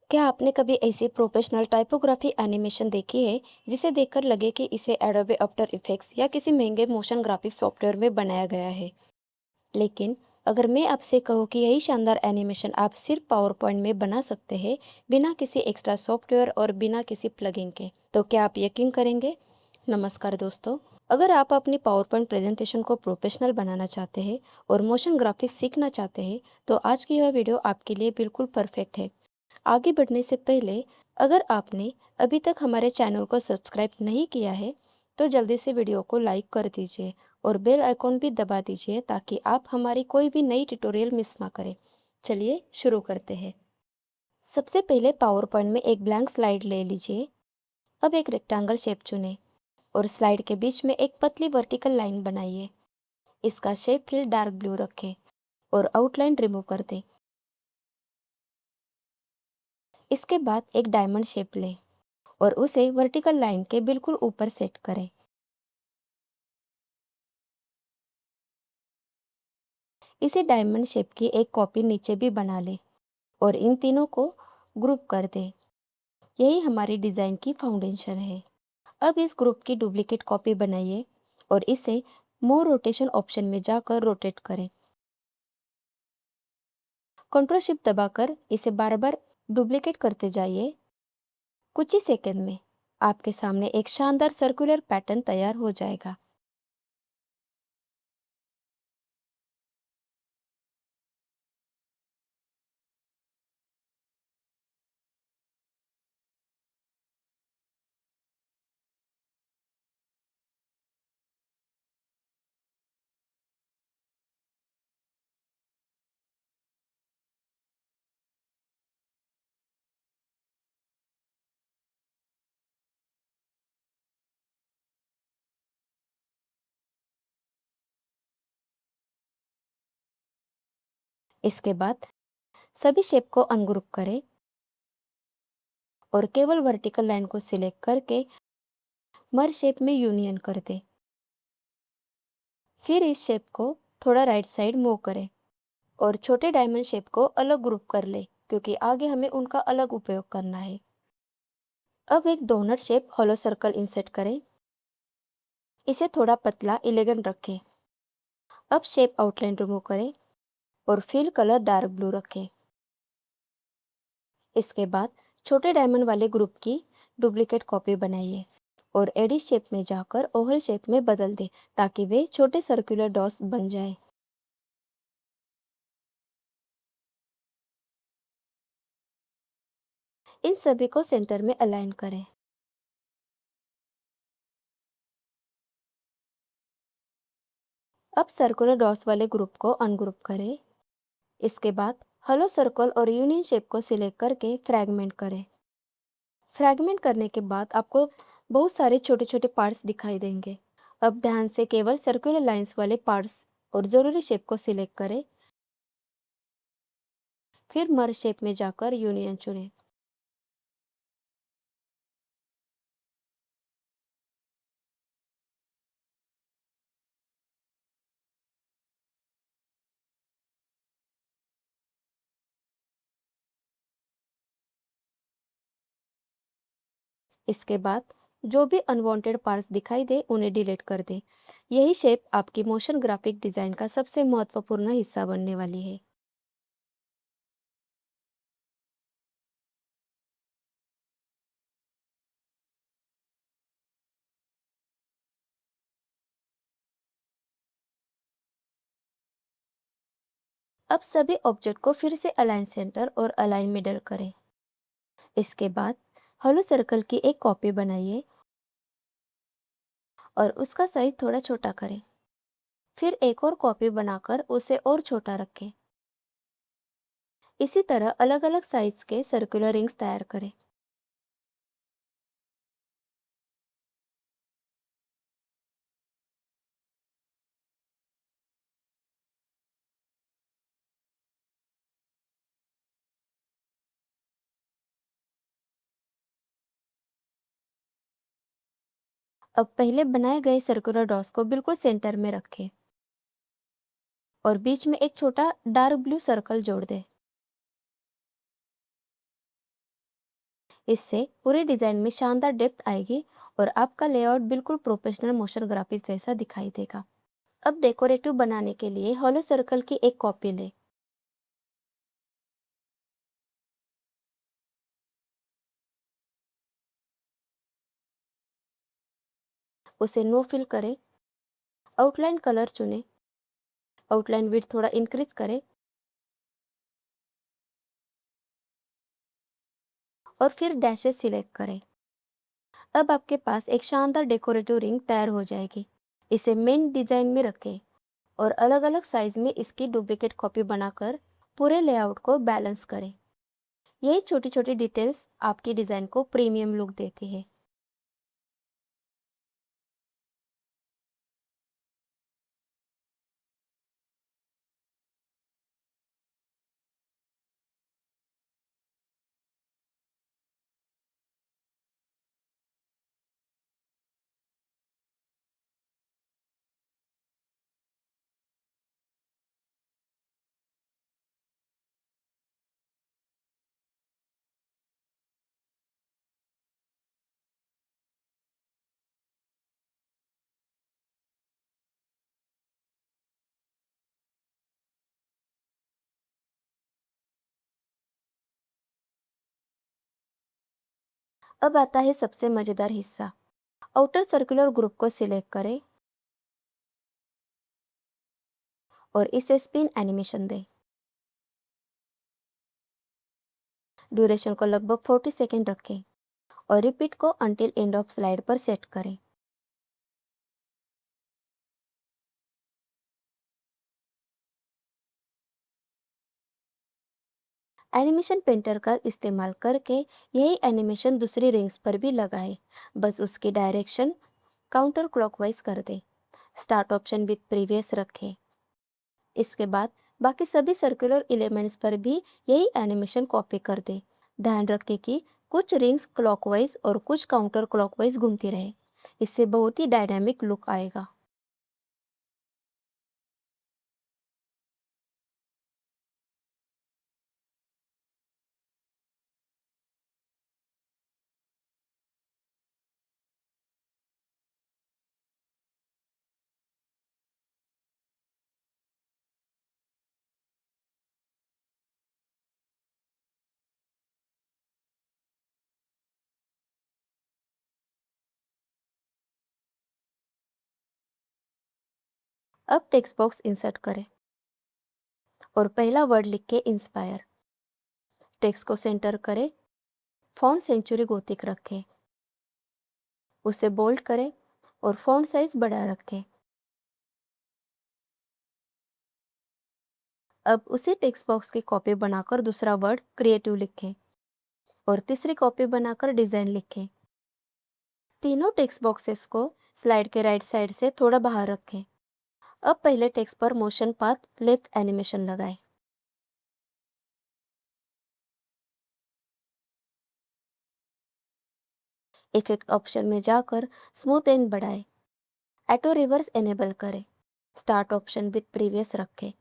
क्या आपने कभी ऐसी प्रोफेशनल टाइपोग्राफी एनिमेशन देखी है जिसे देखकर लगे कि इसे एडोबे आफ्टर इफेक्ट्स या किसी महंगे मोशन ग्राफिक्स सॉफ्टवेयर में बनाया गया है? लेकिन अगर मैं आपसे कहूँ कि यही शानदार एनिमेशन आप सिर्फ पावर पॉइंट में बना सकते हैं, बिना किसी एक्स्ट्रा सॉफ्टवेयर और बिना किसी प्लगइन के, तो क्या आप यकीन करेंगे? नमस्कार दोस्तों। अगर आप अपनी पावर पॉइंट प्रेजेंटेशन को प्रोफेशनल बनाना चाहते हैं और मोशन ग्राफिक्स सीखना चाहते हैं, तो आज की यह वीडियो आपके लिए बिल्कुल परफेक्ट है। आगे बढ़ने से पहले, अगर आपने अभी तक हमारे चैनल को सब्सक्राइब नहीं किया है, तो जल्दी से वीडियो को लाइक कर दीजिए और बेल आइकॉन भी दबा दीजिए ताकि आप हमारी कोई भी नई ट्यूटोरियल मिस ना करें। चलिए शुरू करते हैं। सबसे पहले पावर पॉइंट में एक ब्लैंक स्लाइड ले लीजिए। अब एक रेक्टेंगल शेप चुनें और स्लाइड के बीच में एक पतली वर्टिकल लाइन बनाइए। इसका शेप फिल डार्क ब्लू रखें और आउटलाइन रिमूव कर दें। इसके बाद एक डायमंड शेप लें और उसे वर्टिकल लाइन के बिल्कुल ऊपर सेट करें। इसी डायमंड शेप की एक कॉपी नीचे भी बना लें और इन तीनों को ग्रुप कर दें। यही हमारी डिज़ाइन की फाउंडेशन है। अब इस ग्रुप की डुप्लीकेट कॉपी बनाइए और इसे मोर रोटेशन ऑप्शन में जाकर रोटेट करें। कंट्रोल शिफ्ट दबाकर इसे बार बार डुप्लीकेट करते जाइए। कुछ ही सेकंड में आपके सामने एक शानदार सर्कुलर पैटर्न तैयार हो जाएगा। इसके बाद सभी शेप को अनग्रुप करें और केवल वर्टिकल लाइन को सिलेक्ट करके मर शेप में यूनियन कर दें। फिर इस शेप को थोड़ा राइट साइड मूव करें और छोटे डायमंड शेप को अलग ग्रुप कर ले, क्योंकि आगे हमें उनका अलग उपयोग करना है। अब एक donut shape hollow circle insert करें। इसे थोड़ा पतला एलिगेंट रखें। अब शेप आउटलाइन रिमूव करें और फिल कलर डार्क ब्लू रखें। इसके बाद छोटे डायमंड वाले ग्रुप की डुप्लीकेट कॉपी बनाइए और एडी शेप में जाकर ओवल शेप में बदल दें ताकि वे छोटे सर्कुलर डॉट्स बन जाए। इन सभी को सेंटर में अलाइन करें। अब सर्कुलर डॉट्स वाले ग्रुप को अनग्रुप करें। इसके बाद हेलो सर्कल और यूनियन शेप को सिलेक्ट करके फ्रैगमेंट करें। फ्रैगमेंट करने के बाद आपको बहुत सारे छोटे छोटे पार्ट्स दिखाई देंगे। अब ध्यान से केवल सर्कुलर लाइंस वाले पार्ट्स और ज़रूरी शेप को सिलेक्ट करें। फिर मर्ज शेप में जाकर यूनियन चुनें। इसके बाद जो भी अनवांटेड पार्ट्स दिखाई दे उन्हें डिलीट कर दें। यही शेप आपकी मोशन ग्राफिक डिज़ाइन का सबसे महत्वपूर्ण हिस्सा बनने वाली है। अब सभी ऑब्जेक्ट को फिर से अलाइन सेंटर और अलाइन मिडल करें। इसके बाद हॉलो सर्कल की एक कॉपी बनाइए और उसका साइज थोड़ा छोटा करें। फिर एक और कॉपी बनाकर उसे और छोटा रखें। इसी तरह अलग अलग साइज के सर्कुलर रिंग्स तैयार करें। अब पहले बनाए गए सर्कुलर डॉट्स को बिल्कुल सेंटर में रखें और बीच में एक छोटा डार्क ब्लू सर्कल जोड़ दें। इससे पूरे डिज़ाइन में शानदार डेप्थ आएगी और आपका लेआउट बिल्कुल प्रोफेशनल मोशन ग्राफिक्स जैसा दिखाई देगा। अब डेकोरेटिव बनाने के लिए हॉलो सर्कल की एक कॉपी लें। उसे नो फिल करें, आउटलाइन कलर चुनें, आउटलाइन विड्थ थोड़ा इंक्रीज करें और फिर डैशेस सिलेक्ट करें। अब आपके पास एक शानदार डेकोरेटिव रिंग तैयार हो जाएगी। इसे मेन डिज़ाइन में रखें और अलग-अलग साइज में इसकी डुप्लीकेट कॉपी बनाकर पूरे लेआउट को बैलेंस करें। यही छोटी-छोटी डिटेल्स आपकी डिज़ाइन को प्रीमियम लुक देती है। अब आता है सबसे मज़ेदार हिस्सा। आउटर सर्कुलर ग्रुप को सिलेक्ट करें और इसे स्पिन एनिमेशन दें। ड्यूरेशन को लगभग 40 सेकेंड रखें और रिपीट को अंटिल एंड ऑफ स्लाइड पर सेट करें। एनिमेशन पेंटर का इस्तेमाल करके यही एनिमेशन दूसरी रिंग्स पर भी लगाएं। बस उसकी डायरेक्शन काउंटर क्लॉकवाइज कर दें। स्टार्ट ऑप्शन विद प्रीवियस रखें। इसके बाद बाकी सभी सर्कुलर एलिमेंट्स पर भी यही एनिमेशन कॉपी कर दें। ध्यान रखें कि कुछ रिंग्स क्लॉकवाइज और कुछ काउंटर क्लॉकवाइज घूमती रहे। इससे बहुत ही डायनामिक लुक आएगा। अब टेक्स्ट बॉक्स इंसर्ट करें और पहला वर्ड लिख के इंस्पायर। टेक्स्ट को सेंटर करें, फॉन्ट सेंचुरी गोथिक रखें, उसे बोल्ड करें और फॉन्ट साइज बड़ा रखें। अब उसी टेक्स्ट बॉक्स की कॉपी बनाकर दूसरा वर्ड क्रिएटिव लिखें और तीसरी कॉपी बनाकर डिज़ाइन लिखें। तीनों टेक्स्ट बॉक्सेस को स्लाइड के राइट साइड से थोड़ा बाहर रखें। अब पहले टेक्स्ट पर मोशन पाथ लेफ्ट एनिमेशन लगाएं। इफेक्ट ऑप्शन में जाकर स्मूथ एंड बढ़ाएं। ऑटो रिवर्स एनेबल करें। स्टार्ट ऑप्शन विद प्रीवियस रखें।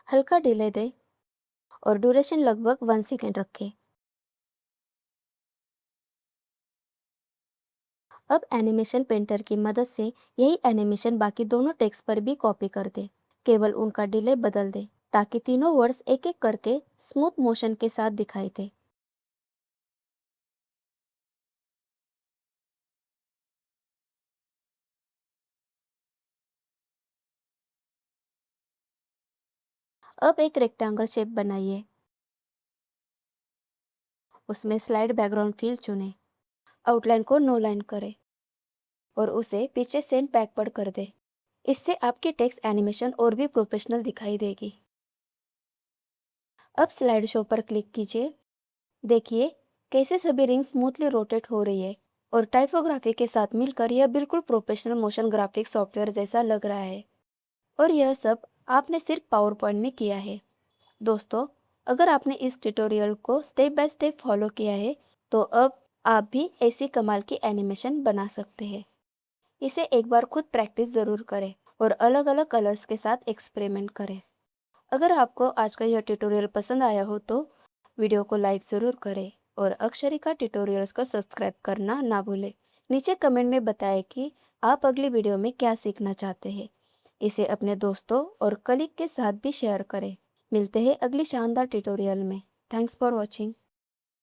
हल्का डिले दें और ड्यूरेशन लगभग 1 सेकेंड रखें। अब एनिमेशन पेंटर की मदद से यही एनिमेशन बाकी दोनों टेक्स्ट पर भी कॉपी कर दे। केवल उनका डिले बदल दे ताकि तीनों वर्ड्स एक एक करके स्मूथ मोशन के साथ दिखाई दे। अब एक रेक्टेंगल शेप बनाइए। उसमें स्लाइड बैकग्राउंड फील चुनें। आउटलाइन को नो लाइन करें और उसे पीछे सेंड बैकवर्ड कर दें। इससे आपकी टेक्स्ट एनिमेशन और भी प्रोफेशनल दिखाई देगी। अब स्लाइड शो पर क्लिक कीजिए। देखिए कैसे सभी रिंग स्मूथली रोटेट हो रही है और टाइपोग्राफी के साथ मिलकर यह बिल्कुल प्रोफेशनल मोशन ग्राफिक्स सॉफ्टवेयर जैसा लग रहा है। और यह सब आपने सिर्फ पावर पॉइंट में किया है। दोस्तों, अगर आपने इस ट्यूटोरियल को स्टेप बाय स्टेप फॉलो किया है तो अब आप भी ऐसी कमाल की एनिमेशन बना सकते हैं। इसे एक बार खुद प्रैक्टिस ज़रूर करें और अलग अलग कलर्स के साथ एक्सपेरिमेंट करें। अगर आपको आज का यह ट्यूटोरियल पसंद आया हो तो वीडियो को लाइक ज़रूर करें और अक्षरिका ट्यूटोरियल्स को सब्सक्राइब करना ना भूलें। नीचे कमेंट में बताएं कि आप अगली वीडियो में क्या सीखना चाहते हैं। इसे अपने दोस्तों और कलीग के साथ भी शेयर करें। मिलते हैं अगली शानदार ट्यूटोरियल में। Thanks for watching.